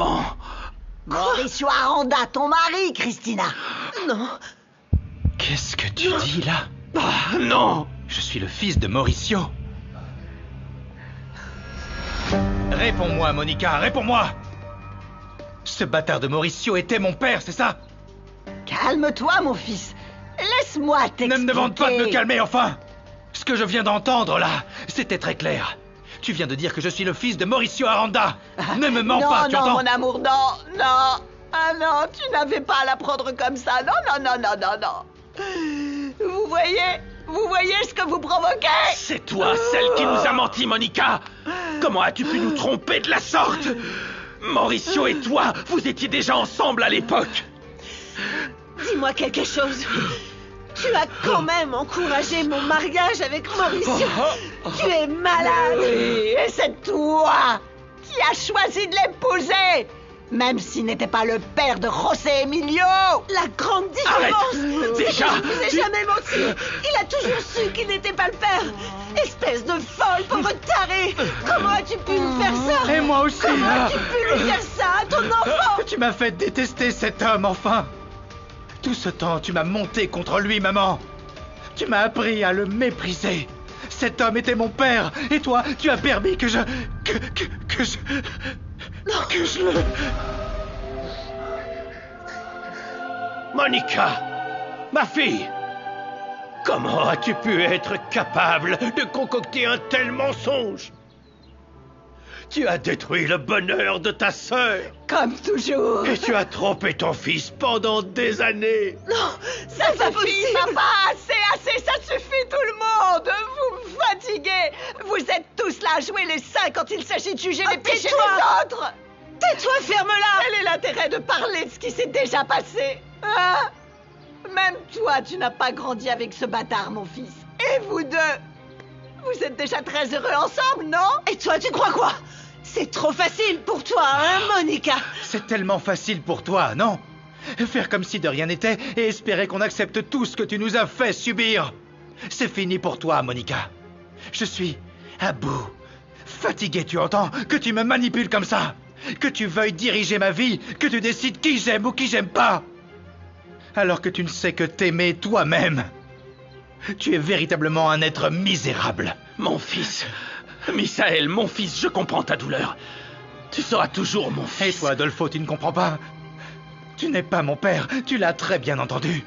mens. Mauricio Aranda, ton mari, Christina. Non. Qu'est-ce que tu dis là? Ah, non! Je suis le fils de Mauricio. Réponds-moi, Monica, réponds-moi! Ce bâtard de Mauricio était mon père, c'est ça? Calme-toi, mon fils. Laisse-moi t'expliquer. Ne me demande pas de me calmer, enfin! Ce que je viens d'entendre, là, c'était très clair. Tu viens de dire que je suis le fils de Mauricio Aranda. Ne me mens pas, tu entends? Non, mon amour, non. Ah non, tu n'avais pas à la prendre comme ça. Non. Vous voyez ce que vous provoquez? C'est toi, celle qui nous a menti, Monica! Comment as-tu pu nous tromper de la sorte? Mauricio et toi, vous étiez déjà ensemble à l'époque. Dis-moi quelque chose. Tu as quand même encouragé mon mariage avec Mauricio. Tu es malade. Oui, et c'est toi qui as choisi de l'épouser, même s'il n'était pas le père de José Emilio. La grande différence. Arrête. Déjà, Il ne vous a jamais menti. Il a toujours su qu'il n'était pas le père. Espèce de folle, pauvre taré. Comment as-tu pu lui faire ça? Et moi aussi. Comment as-tu pu lui faire ça à ton enfant? Tu m'as fait détester cet homme, enfin. Tout ce temps, tu m'as monté contre lui, maman. Tu m'as appris à le mépriser. Cet homme était mon père. Et toi, tu as permis que je... Que je le... Monica, ma fille, comment as-tu pu être capable de concocter un tel mensonge? Tu as détruit le bonheur de ta sœur. Comme toujours. Et tu as trompé ton fils pendant des années. Non, ça c'est possible. Papa, assez, ça suffit tout le monde. Vous me fatiguez. Vous êtes tous là à jouer les saints quand il s'agit de juger les péchés des autres. Tais-toi, ferme-la. Quel est l'intérêt de parler de ce qui s'est déjà passé? Hein? Même toi, tu n'as pas grandi avec ce bâtard, mon fils. Et vous deux, vous êtes déjà très heureux ensemble, non? Et toi, tu crois quoi? C'est trop facile pour toi, hein, Monica? C'est tellement facile pour toi, non? Faire comme si de rien n'était et espérer qu'on accepte tout ce que tu nous as fait subir. C'est fini pour toi, Monica. Je suis à bout. Fatigué, tu entends? Que tu me manipules comme ça. Que tu veuilles diriger ma vie. Que tu décides qui j'aime ou qui j'aime pas. Alors que tu ne sais que t'aimer toi-même. Tu es véritablement un être misérable. Mon fils, Misaël, mon fils, je comprends ta douleur. Tu seras toujours mon fils. Et toi, Adolfo, tu ne comprends pas? Tu n'es pas mon père, tu l'as très bien entendu.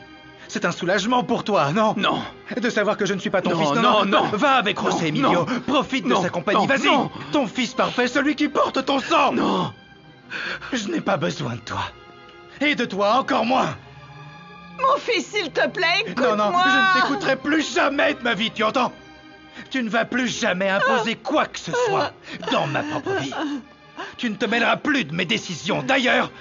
C'est un soulagement pour toi, non? Non. De savoir que je ne suis pas ton Non, fils, non. Va avec José Emilio, profite de sa compagnie, vas-y. Non. Ton fils parfait, celui qui porte ton sang. Non. Je n'ai pas besoin de toi. Et de toi, encore moins. Mon fils, s'il te plaît, écoute-moi. Non, je ne t'écouterai plus jamais de ma vie, tu entends? Tu ne vas plus jamais imposer quoi que ce soit dans ma propre vie. Tu ne te mêleras plus de mes décisions. D'ailleurs,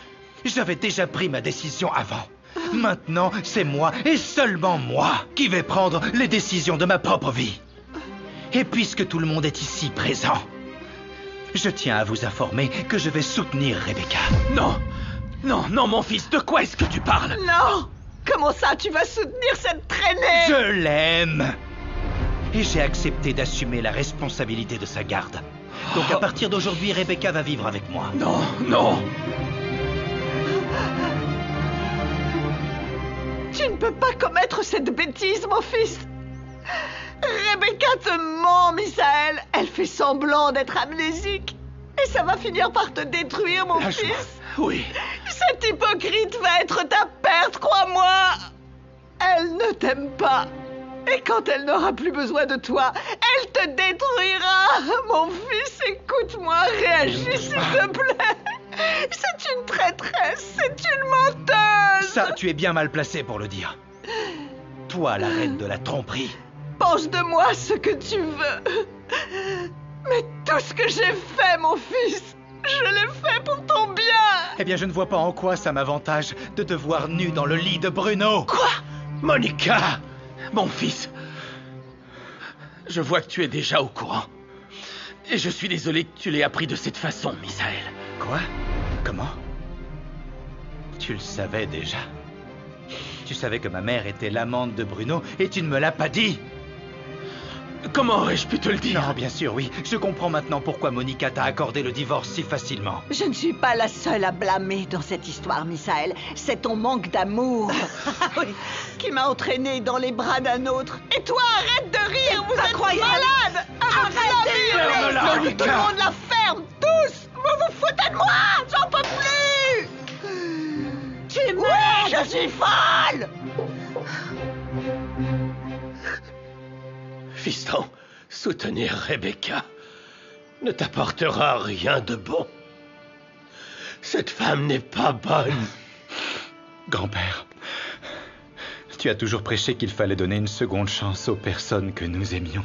j'avais déjà pris ma décision avant. Maintenant, c'est moi, et seulement moi, qui vais prendre les décisions de ma propre vie. Et puisque tout le monde est ici présent, je tiens à vous informer que je vais soutenir Rebecca. Non, mon fils, de quoi est-ce que tu parles? Non. Comment ça, tu vas soutenir cette traînée? Je l'aime. Et j'ai accepté d'assumer la responsabilité de sa garde. Donc à partir d'aujourd'hui, Rebecca va vivre avec moi. Non. Tu ne peux pas commettre cette bêtise, mon fils. Rebecca te ment, Misaël. Elle fait semblant d'être amnésique. Et ça va finir par te détruire, mon fils. Oui. Cette hypocrite va être ta perte, crois-moi. Elle ne t'aime pas. Et quand elle n'aura plus besoin de toi, elle te détruira. Mon fils, écoute-moi, réagis, s'il te plaît. C'est une traîtresse, c'est une menteuse. Ça, tu es bien mal placé pour le dire. Toi, la reine de la tromperie. Pense de moi ce que tu veux. Mais tout ce que j'ai fait, mon fils, je l'ai fait pour ton bien. Eh bien, je ne vois pas en quoi ça m'avantage de te voir nu dans le lit de Bruno. Quoi? Monica, mon fils, je vois que tu es déjà au courant. Et je suis désolé que tu l'aies appris de cette façon, Misaël. Quoi? Comment? Tu le savais déjà? Tu savais que ma mère était l'amante de Bruno et tu ne me l'as pas dit? Comment aurais-je pu te le dire? Non, bien sûr, oui. Je comprends maintenant pourquoi Monica t'a accordé le divorce si facilement. Je ne suis pas la seule à blâmer dans cette histoire, Misaël. C'est ton manque d'amour qui m'a entraînée dans les bras d'un autre. Et toi, arrête de rire, vous êtes malade. Ferme-la, Tout le Monica. monde la ferme, tous. Vous vous foutez de moi, j'en peux plus. Tu es Oui, malade. je suis folle. Fiston, soutenir Rebecca ne t'apportera rien de bon. Cette femme n'est pas bonne. Grand-père, tu as toujours prêché qu'il fallait donner une seconde chance aux personnes que nous aimions.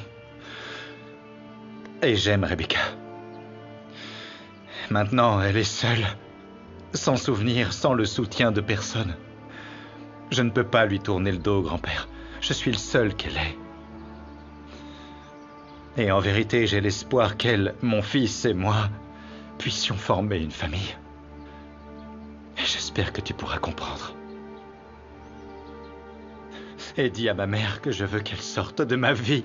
Et j'aime Rebecca. Maintenant, elle est seule, sans souvenir, sans le soutien de personne. Je ne peux pas lui tourner le dos, grand-père. Je suis le seul qu'elle ait. Et en vérité, j'ai l'espoir qu'elle, mon fils et moi, puissions former une famille. Et j'espère que tu pourras comprendre. Et dis à ma mère que je veux qu'elle sorte de ma vie.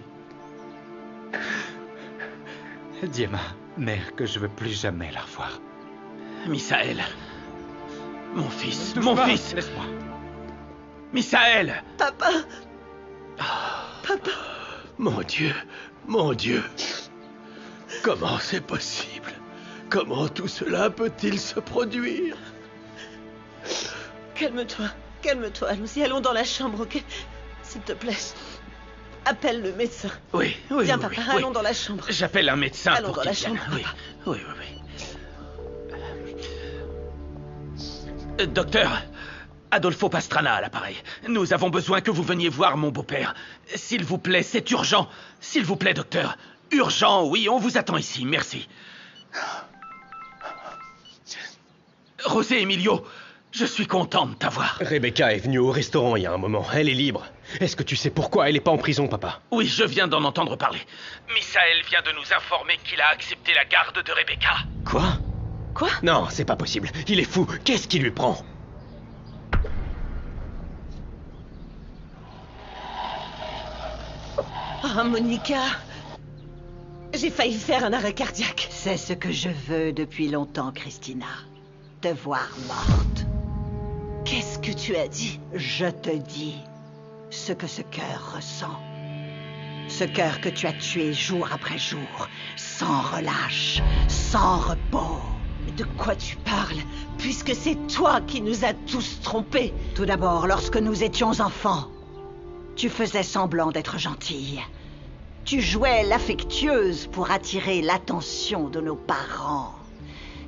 Dis à ma mère que je veux plus jamais la revoir. Misaël, mon fils, Touche mon pas, fils, laisse-moi. Misaël. Papa. Papa. Mon Dieu, comment c'est possible? Comment tout cela peut-il se produire? Calme-toi. Calme-toi. Allons-y, allons dans la chambre, ok? S'il te plaît. Appelle le médecin. Oui. Viens, papa, oui. allons dans la chambre. J'appelle un médecin Allons pour dans la qu'il vienne. chambre, Oui. Docteur, Adolfo Pastrana à l'appareil. Nous avons besoin que vous veniez voir mon beau-père. S'il vous plaît, c'est urgent. S'il vous plaît, docteur. Urgent, oui, on vous attend ici, merci. José Emilio, je suis content de t'avoir. Rebecca est venue au restaurant il y a un moment. Elle est libre. Est-ce que tu sais pourquoi elle n'est pas en prison, papa? Oui, je viens d'en entendre parler. Misaël vient de nous informer qu'il a accepté la garde de Rebecca. Quoi? Quoi? Non, c'est pas possible. Il est fou. Qu'est-ce qui lui prend? Oh, Monica. J'ai failli faire un arrêt cardiaque. C'est ce que je veux depuis longtemps, Christina. Te voir morte. Qu'est-ce que tu as dit? Je te dis ce que ce cœur ressent. Ce cœur que tu as tué jour après jour, sans relâche, sans repos. Mais de quoi tu parles? Puisque c'est toi qui nous as tous trompés. Tout d'abord, lorsque nous étions enfants, tu faisais semblant d'être gentille. Tu jouais l'affectueuse pour attirer l'attention de nos parents.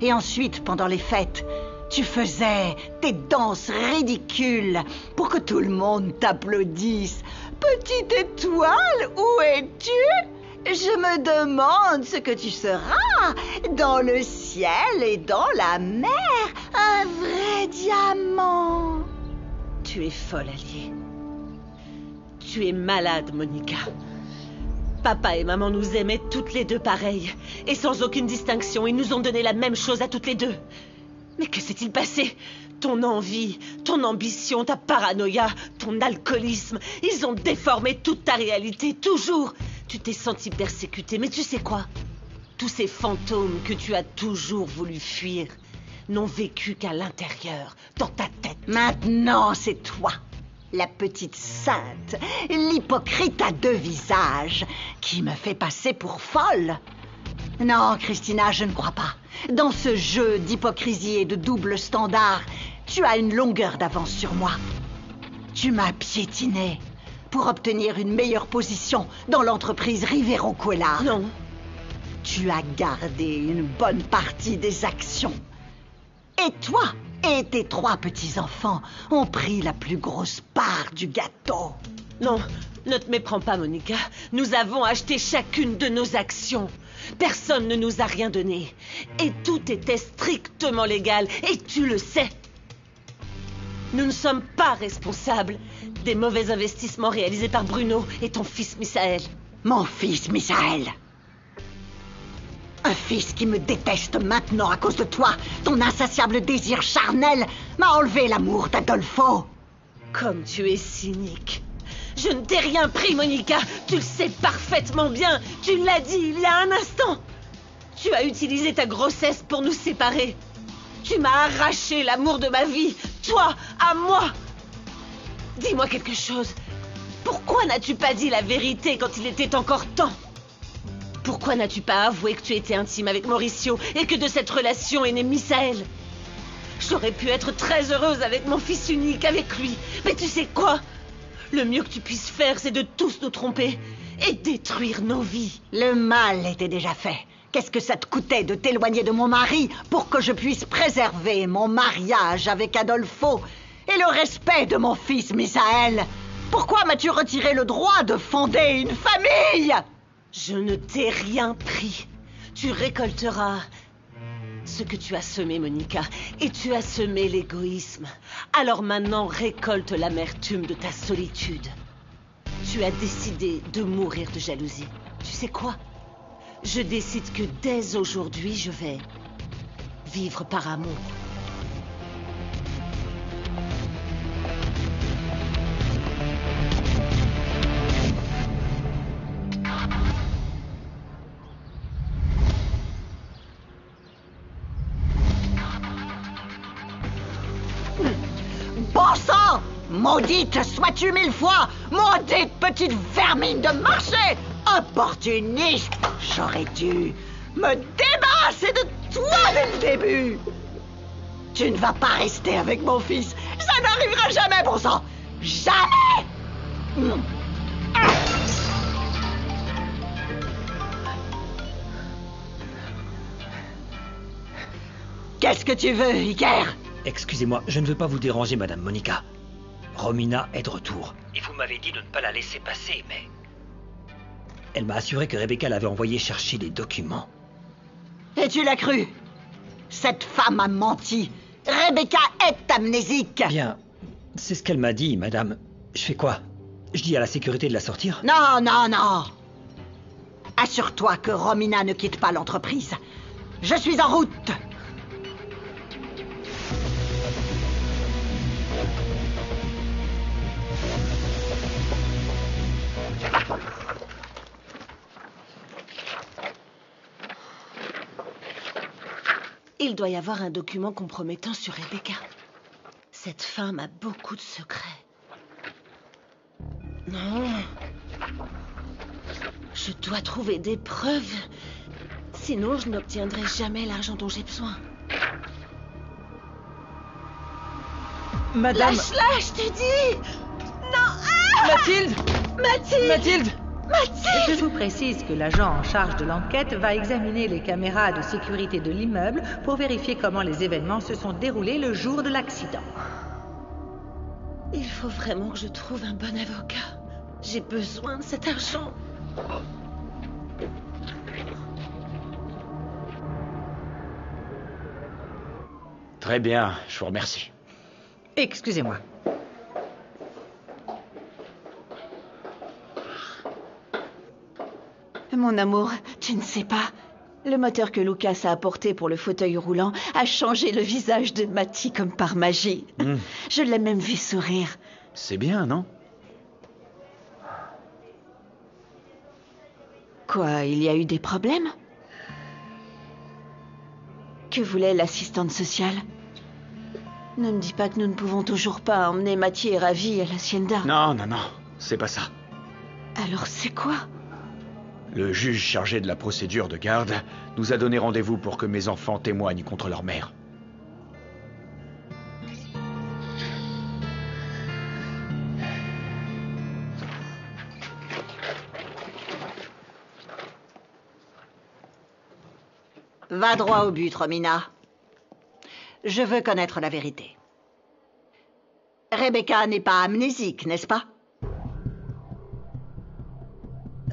Et ensuite, pendant les fêtes, tu faisais tes danses ridicules pour que tout le monde t'applaudisse. Petite étoile, où es-tu? Je me demande ce que tu seras dans le ciel et dans la mer. Un vrai diamant. Tu es folle, Allier. Tu es malade, Monica. Papa et maman nous aimaient toutes les deux pareilles. Et sans aucune distinction, ils nous ont donné la même chose à toutes les deux. Mais que s'est-il passé? Ton envie, ton ambition, ta paranoïa, ton alcoolisme, ils ont déformé toute ta réalité, toujours. Tu t'es senti persécuté, mais tu sais quoi? Tous ces fantômes que tu as toujours voulu fuir n'ont vécu qu'à l'intérieur, dans ta tête. Maintenant, c'est toi, la petite sainte, l'hypocrite à deux visages, qui me fait passer pour folle. Non, Christina, je ne crois pas. Dans ce jeu d'hypocrisie et de double standard, tu as une longueur d'avance sur moi. Tu m'as piétiné pour obtenir une meilleure position dans l'entreprise Rivero Cuellar. Non. Tu as gardé une bonne partie des actions. Et toi et tes 3 petits-enfants ont pris la plus grosse part du gâteau. Non, ne te méprends pas, Monica. Nous avons acheté chacune de nos actions. Personne ne nous a rien donné. Et tout était strictement légal. Et tu le sais. Nous ne sommes pas responsables des mauvais investissements réalisés par Bruno et ton fils Misaël. Mon fils, Misaël. Un fils qui me déteste maintenant à cause de toi. Ton insatiable désir charnel m'a enlevé l'amour d'Adolfo. Comme tu es cynique. Je ne t'ai rien pris, Monica. Tu Tu le sais parfaitement bien. Tu l'as dit il y a un instant. Tu as utilisé ta grossesse pour nous séparer. Tu m'as arraché l'amour de ma vie. Toi, à moi. Dis-moi quelque chose. Pourquoi n'as-tu pas dit la vérité quand il était encore temps? Pourquoi n'as-tu pas avoué que tu étais intime avec Mauricio et que de cette relation est né Misaël? J'aurais pu être très heureuse avec mon fils unique, avec lui. Mais tu sais quoi? Le mieux que tu puisses faire, c'est de tous nous tromper et détruire nos vies. Le mal était déjà fait. Qu'est-ce que ça te coûtait de t'éloigner de mon mari pour que je puisse préserver mon mariage avec Adolfo et le respect de mon fils Misaël? Pourquoi m'as-tu retiré le droit de fonder une famille? Je ne t'ai rien pris. Tu récolteras ce que tu as semé, Monica. Et tu as semé l'égoïsme. Alors maintenant, récolte l'amertume de ta solitude. Tu as décidé de mourir de jalousie. Tu sais quoi? Je décide que dès aujourd'hui, je vais vivre par amour. Bon sang! Maudite sois-tu 1000 fois! Maudite petite vermine de marché! Opportuniste! J'aurais dû me débarrasser de toi dès le début! Tu ne vas pas rester avec mon fils! Ça n'arrivera jamais, bon sang! Jamais! Qu'est-ce que tu veux, Iker? Excusez-moi, je ne veux pas vous déranger, Madame Monica. Romina est de retour. Et vous m'avez dit de ne pas la laisser passer, mais... Elle m'a assuré que Rebecca l'avait envoyée chercher des documents. Et tu l'as cru? Cette femme a menti. Rebecca est amnésique. Bien, c'est ce qu'elle m'a dit, Madame. Je fais quoi? Je dis à la sécurité de la sortir? Non, non, non. Assure-toi que Romina ne quitte pas l'entreprise. Je suis en route. Il doit y avoir un document compromettant sur Rebecca. Cette femme a beaucoup de secrets. Non. Je dois trouver des preuves. Sinon, je n'obtiendrai jamais l'argent dont j'ai besoin. Madame... Lâche-la, je te dis! Non! Ah! Mathilde! Mathilde! Mathilde! Mathilde! Je vous précise que l'agent en charge de l'enquête va examiner les caméras de sécurité de l'immeuble pour vérifier comment les événements se sont déroulés le jour de l'accident. Il faut vraiment que je trouve un bon avocat. J'ai besoin de cet argent. Très bien, je vous remercie. Excusez-moi. Mon amour, tu ne sais pas. Le moteur que Lucas a apporté pour le fauteuil roulant a changé le visage de Matty comme par magie. Je l'ai même vu sourire. C'est bien, non? Quoi, il y a eu des problèmes? Que voulait l'assistante sociale? Ne me dis pas que nous ne pouvons toujours pas emmener Matty et Ravi à l'hacienda. Non, non, non, c'est pas ça. Alors c'est quoi? Le juge chargé de la procédure de garde nous a donné rendez-vous pour que mes enfants témoignent contre leur mère. Va droit au but, Romina. Je veux connaître la vérité. Rebecca n'est pas amnésique, n'est-ce pas?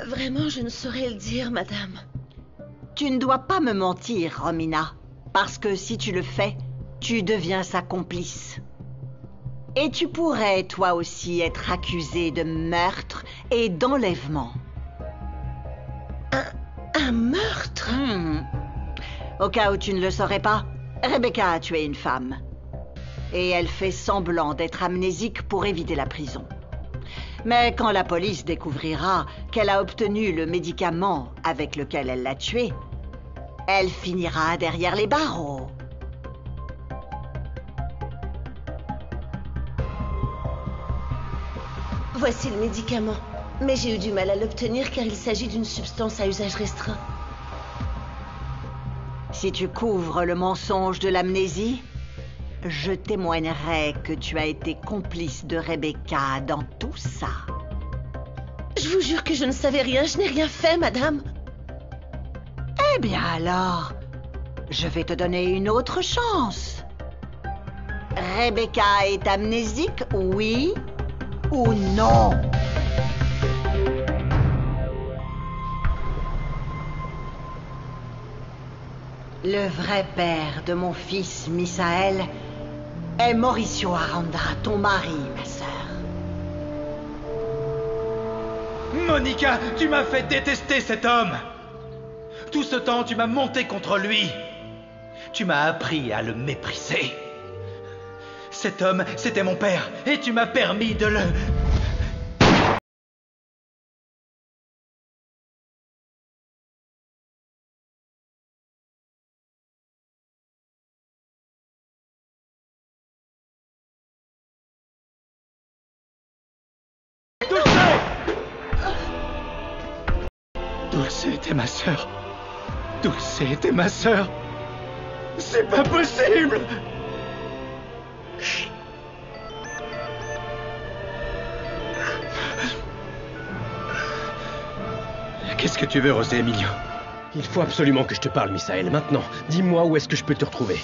Vraiment, je ne saurais le dire, madame. Tu ne dois pas me mentir, Romina. Parce que si tu le fais, tu deviens sa complice. Et tu pourrais, toi aussi, être accusée de meurtre et d'enlèvement. Un meurtre? Au cas où tu ne le saurais pas, Rebecca a tué une femme. Et elle fait semblant d'être amnésique pour éviter la prison. Mais quand la police découvrira qu'elle a obtenu le médicament avec lequel elle l'a tué, elle finira derrière les barreaux. Voici le médicament. Mais j'ai eu du mal à l'obtenir car il s'agit d'une substance à usage restreint. Si tu couvres le mensonge de l'amnésie, je témoignerai que tu as été complice de Rebecca dans tout ça. Je vous jure que je ne savais rien, je n'ai rien fait, madame. Eh bien alors, je vais te donner une autre chance. Rebecca est amnésique, oui ou non? Le vrai père de mon fils Misaël est Mauricio Aranda, ton mari, ma sœur. Monica, tu m'as fait détester cet homme. Tout ce temps, tu m'as monté contre lui. Tu m'as appris à le mépriser. Cet homme, c'était mon père, et tu m'as permis de le... Dulce était ma sœur. Dulce était ma sœur. C'est pas possible. Qu'est-ce que tu veux, José Emilio? Il faut absolument que je te parle, Misaël, maintenant. Dis-moi où est-ce que je peux te retrouver.